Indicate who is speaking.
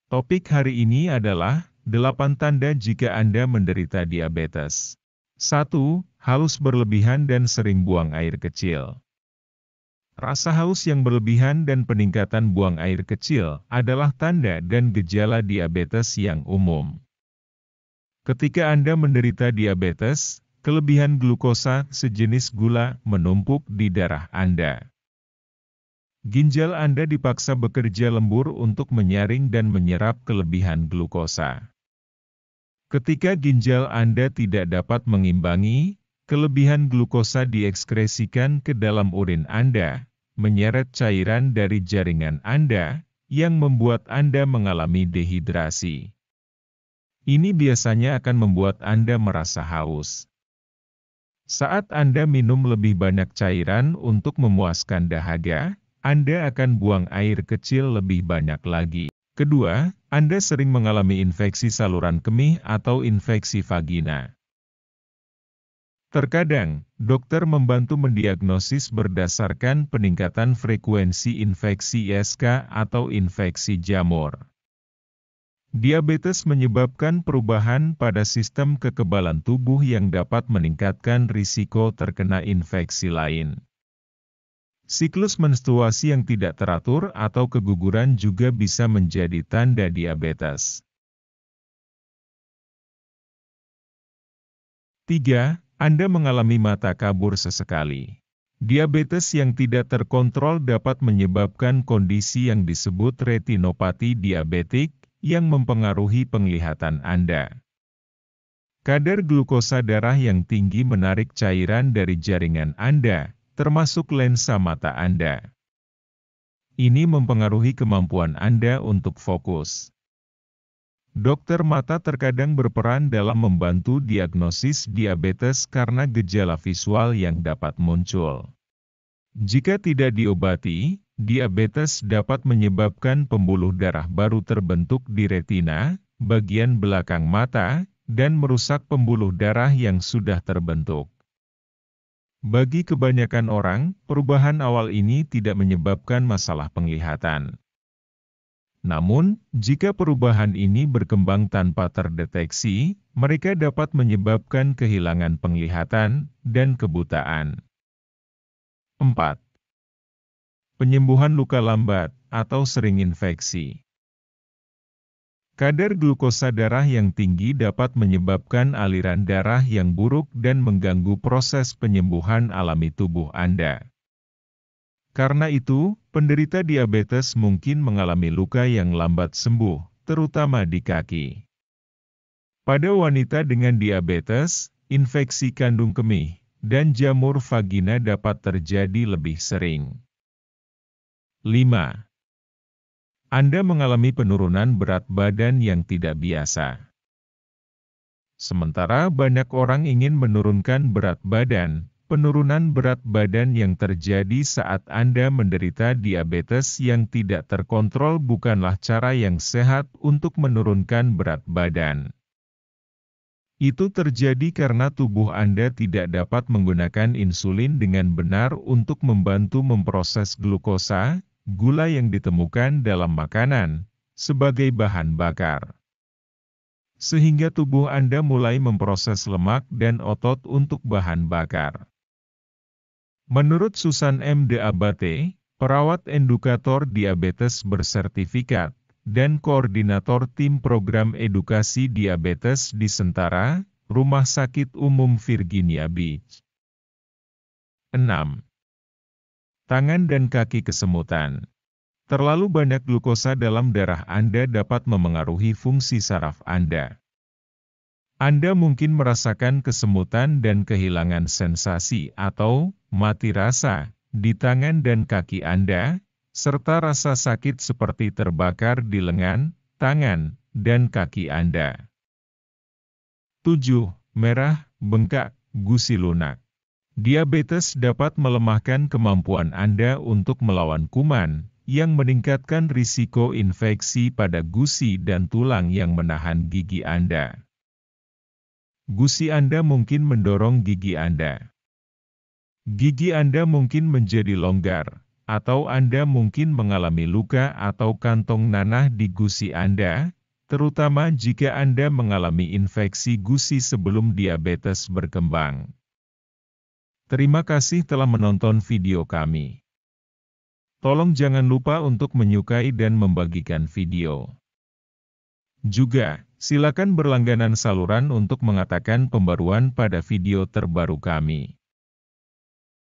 Speaker 1: Topik hari ini adalah 8 tanda jika Anda menderita diabetes. 1. Haus berlebihan dan sering buang air kecil. Rasa haus yang berlebihan dan peningkatan buang air kecil adalah tanda dan gejala diabetes yang umum. Ketika Anda menderita diabetes, kelebihan glukosa sejenis gula menumpuk di darah Anda. Ginjal Anda dipaksa bekerja lembur untuk menyaring dan menyerap kelebihan glukosa. Ketika ginjal Anda tidak dapat mengimbangi, kelebihan glukosa diekskresikan ke dalam urin Anda, menyeret cairan dari jaringan Anda, yang membuat Anda mengalami dehidrasi. Ini biasanya akan membuat Anda merasa haus. Saat Anda minum lebih banyak cairan untuk memuaskan dahaga, Anda akan buang air kecil lebih banyak lagi. Kedua, Anda sering mengalami infeksi saluran kemih atau infeksi vagina. Terkadang, dokter membantu mendiagnosis berdasarkan peningkatan frekuensi infeksi ISK atau infeksi jamur. Diabetes menyebabkan perubahan pada sistem kekebalan tubuh yang dapat meningkatkan risiko terkena infeksi lain. Siklus menstruasi yang tidak teratur atau keguguran juga bisa menjadi tanda diabetes. 3. Anda mengalami mata kabur sesekali. Diabetes yang tidak terkontrol dapat menyebabkan kondisi yang disebut retinopati diabetik, yang mempengaruhi penglihatan Anda. Kadar glukosa darah yang tinggi menarik cairan dari jaringan Anda, termasuk lensa mata Anda. Ini mempengaruhi kemampuan Anda untuk fokus. Dokter mata terkadang berperan dalam membantu diagnosis diabetes karena gejala visual yang dapat muncul. Jika tidak diobati, diabetes dapat menyebabkan pembuluh darah baru terbentuk di retina, bagian belakang mata, dan merusak pembuluh darah yang sudah terbentuk. Bagi kebanyakan orang, perubahan awal ini tidak menyebabkan masalah penglihatan. Namun, jika perubahan ini berkembang tanpa terdeteksi, mereka dapat menyebabkan kehilangan penglihatan dan kebutaan. 4. Penyembuhan luka lambat atau sering infeksi. Kadar glukosa darah yang tinggi dapat menyebabkan aliran darah yang buruk dan mengganggu proses penyembuhan alami tubuh Anda. Karena itu, penderita diabetes mungkin mengalami luka yang lambat sembuh, terutama di kaki. Pada wanita dengan diabetes, infeksi kandung kemih dan jamur vagina dapat terjadi lebih sering. 5. Anda mengalami penurunan berat badan yang tidak biasa. Sementara banyak orang ingin menurunkan berat badan, penurunan berat badan yang terjadi saat Anda menderita diabetes yang tidak terkontrol bukanlah cara yang sehat untuk menurunkan berat badan. Itu terjadi karena tubuh Anda tidak dapat menggunakan insulin dengan benar untuk membantu memproses glukosa, gula yang ditemukan dalam makanan, sebagai bahan bakar. Sehingga tubuh Anda mulai memproses lemak dan otot untuk bahan bakar. Menurut Susan M. de Abate, perawat edukator diabetes bersertifikat, dan koordinator tim program edukasi diabetes di Sentara, Rumah Sakit Umum Virginia Beach. 6. Tangan dan kaki kesemutan. Terlalu banyak glukosa dalam darah Anda dapat memengaruhi fungsi saraf Anda. Anda mungkin merasakan kesemutan dan kehilangan sensasi atau mati rasa di tangan dan kaki Anda, serta rasa sakit seperti terbakar di lengan, tangan, dan kaki Anda. 7. Merah, bengkak, gusi lunak. Diabetes dapat melemahkan kemampuan Anda untuk melawan kuman, yang meningkatkan risiko infeksi pada gusi dan tulang yang menahan gigi Anda. Gusi Anda mungkin mendorong gigi Anda. Gigi Anda mungkin menjadi longgar, atau Anda mungkin mengalami luka atau kantong nanah di gusi Anda, terutama jika Anda mengalami infeksi gusi sebelum diabetes berkembang. Terima kasih telah menonton video kami. Tolong jangan lupa untuk menyukai dan membagikan video. Juga, silakan berlangganan saluran untuk mengatakan pembaruan pada video terbaru kami.